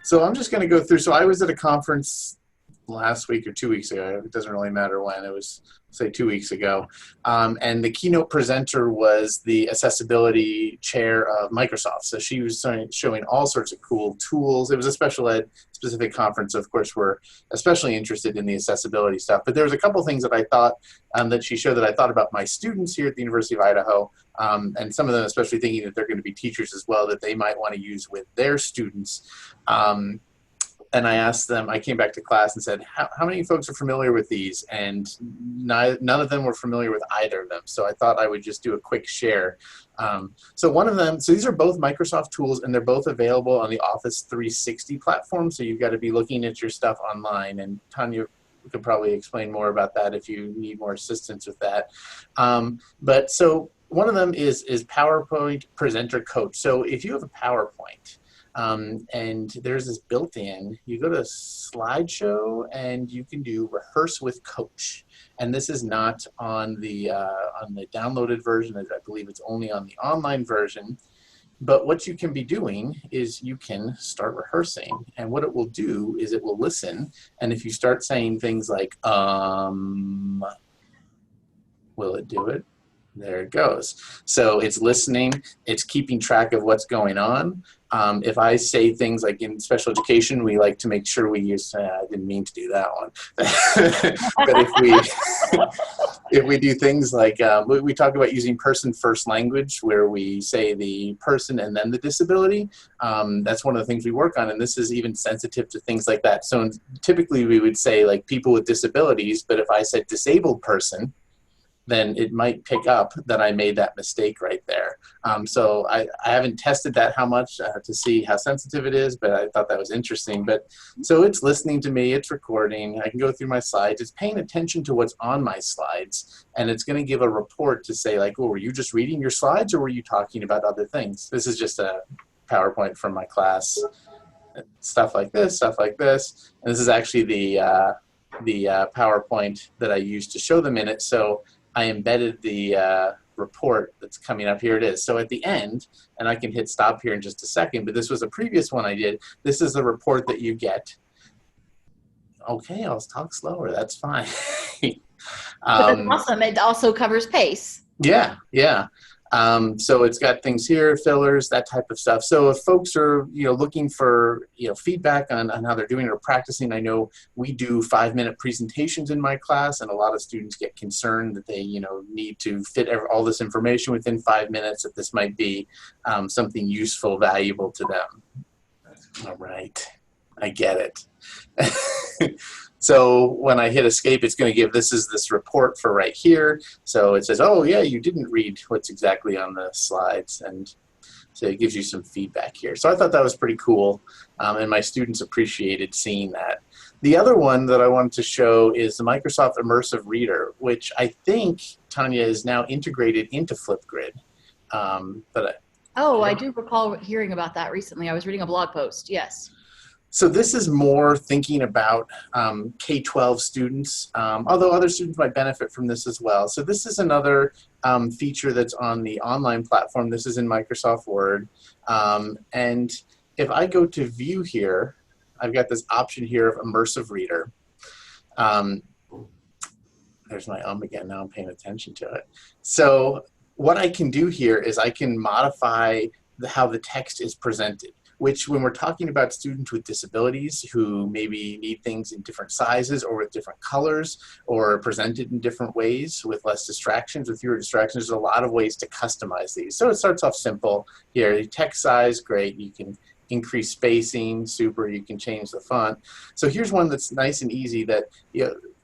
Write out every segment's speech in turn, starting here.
So I'm just going to go through. So I was at a conference last week or 2 weeks ago. It doesn't really matter when. It was, say, 2 weeks ago. And the keynote presenter was the accessibility chair of Microsoft. So she was showing all sorts of cool tools. It was a special ed specific conference. Of course, we're especially interested in the accessibility stuff. But there was a couple things that I thought that she showed that I thought about my students here at the University of Idaho. And some of them, especially thinking that they're going to be teachers as well, that they might want to use with their students. And I asked them, I came back to class and said, how many folks are familiar with these? And none of them were familiar with either of them. So I thought I would just do a quick share. So one of them, so these are both Microsoft tools, and they're both available on the Office 360 platform. So you've got to be looking at your stuff online. And Tanya could probably explain more about that if you need more assistance with that. But so one of them is PowerPoint Presenter Coach. So if you have a PowerPoint, and there's this built-in, you go to slideshow and you can do rehearse with coach. And this is not on the downloaded version. I believe it's only on the online version. But what you can be doing is you can start rehearsing. And what it will do is it will listen. And if you start saying things like, will it do it? There it goes. So it's listening, it's keeping track of what's going on. If I say things like in special education, we like to make sure we use, I didn't mean to do that one. But if we do things like, we talk about using person first language, where we say the person and then the disability, that's one of the things we work on. And this is even sensitive to things like that. So typically we would say like people with disabilities, but if I said disabled person, then it might pick up that I made that mistake right there. So I haven't tested that how much to see how sensitive it is, but I thought that was interesting. But so it's listening to me, it's recording, I can go through my slides, it's paying attention to what's on my slides, and it's gonna give a report to say like, oh, were you just reading your slides or were you talking about other things? This is just a PowerPoint from my class, stuff like this. And this is actually the PowerPoint that I used to show them in it. So I embedded the report that's coming up. Here it is. So at the end, and I can hit stop here in just a second, but this was a previous one I did. This is the report that you get. Okay, I'll talk slower. That's fine. But that's awesome. It also covers pace. Yeah. So it's got things here, fillers, that type of stuff. So if folks are, looking for, feedback on how they're doing or practicing, I know we do 5-minute presentations in my class, and a lot of students get concerned that they, need to fit all this information within 5 minutes, that this might be something useful, valuable to them. All right, I get it. So when I hit escape, it's going to give, this is this report for right here. So it says, oh yeah, you didn't read what's exactly on the slides. And so it gives you some feedback here. So I thought that was pretty cool. And my students appreciated seeing that. The other one that I wanted to show is the Microsoft Immersive Reader, which I think, Tanya, is now integrated into Flipgrid. I do recall hearing about that recently. I was reading a blog post, yes. So this is more thinking about K-12 students, although other students might benefit from this as well. So this is another feature that's on the online platform. This is in Microsoft Word. And if I go to view here, I've got this option here of Immersive Reader. There's my again, now I'm paying attention to it. So what I can do here is I can modify how the text is presented, which when we're talking about students with disabilities who maybe need things in different sizes or with different colors or presented in different ways with less distractions, with fewer distractions, there's a lot of ways to customize these. So it starts off simple here. Text size, great. You can increase spacing, super. You can change the font. So here's one that's nice and easy that,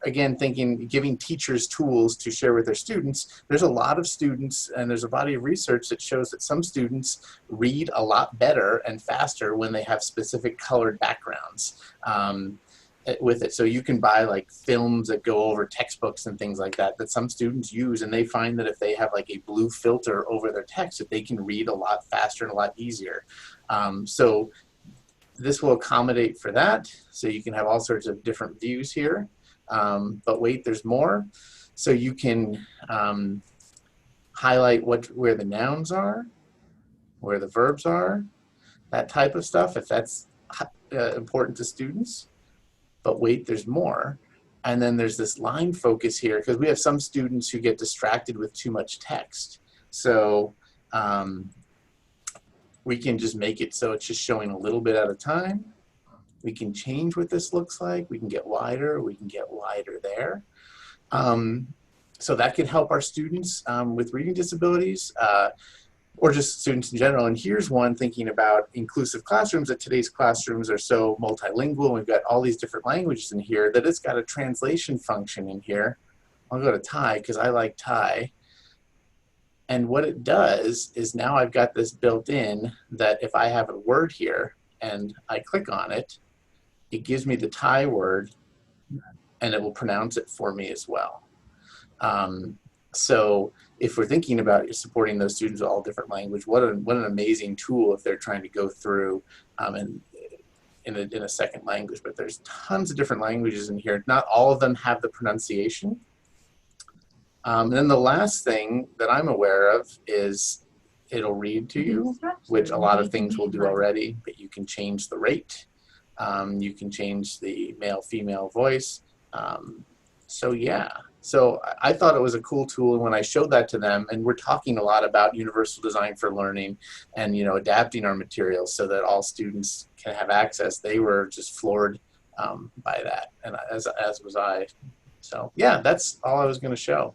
again, giving teachers tools to share with their students. There's a lot of students, and there's a body of research that shows that some students read a lot better and faster when they have specific colored backgrounds with it. So you can buy like films that go over textbooks and things like that some students use, and they find that if they have like a blue filter over their text, that they can read a lot faster and a lot easier. So this will accommodate for that. So you can have all sorts of different views here. But wait, there's more. So you can highlight where the nouns are, where the verbs are, that type of stuff. If that's important to students. But wait, there's more. And then there's this line focus here because we have some students who get distracted with too much text. So we can just make it so it's just showing a little bit at a time. We can change what this looks like. We can get wider. We can get wider there. So that can help our students with reading disabilities or just students in general. And here's one thinking about inclusive classrooms, that today's classrooms are so multilingual. We've got all these different languages in here that it's got a translation function in here. I'll go to Thai because I like Thai. And what it does is now I've got this built in that if I have a word here and I click on it, it gives me the Thai word and it will pronounce it for me as well. So if we're thinking about supporting those students with all different language, what an amazing tool if they're trying to go through and in a second language. But there's tons of different languages in here. Not all of them have the pronunciation. And then the last thing that I'm aware of is it'll read to you, which a lot of things will do already, but you can change the rate. You can change the male-female voice. So yeah, so I thought it was a cool tool. And when I showed that to them, and we're talking a lot about universal design for learning and, adapting our materials so that all students can have access, they were just floored by that. And as was I. So yeah, that's all I was going to show.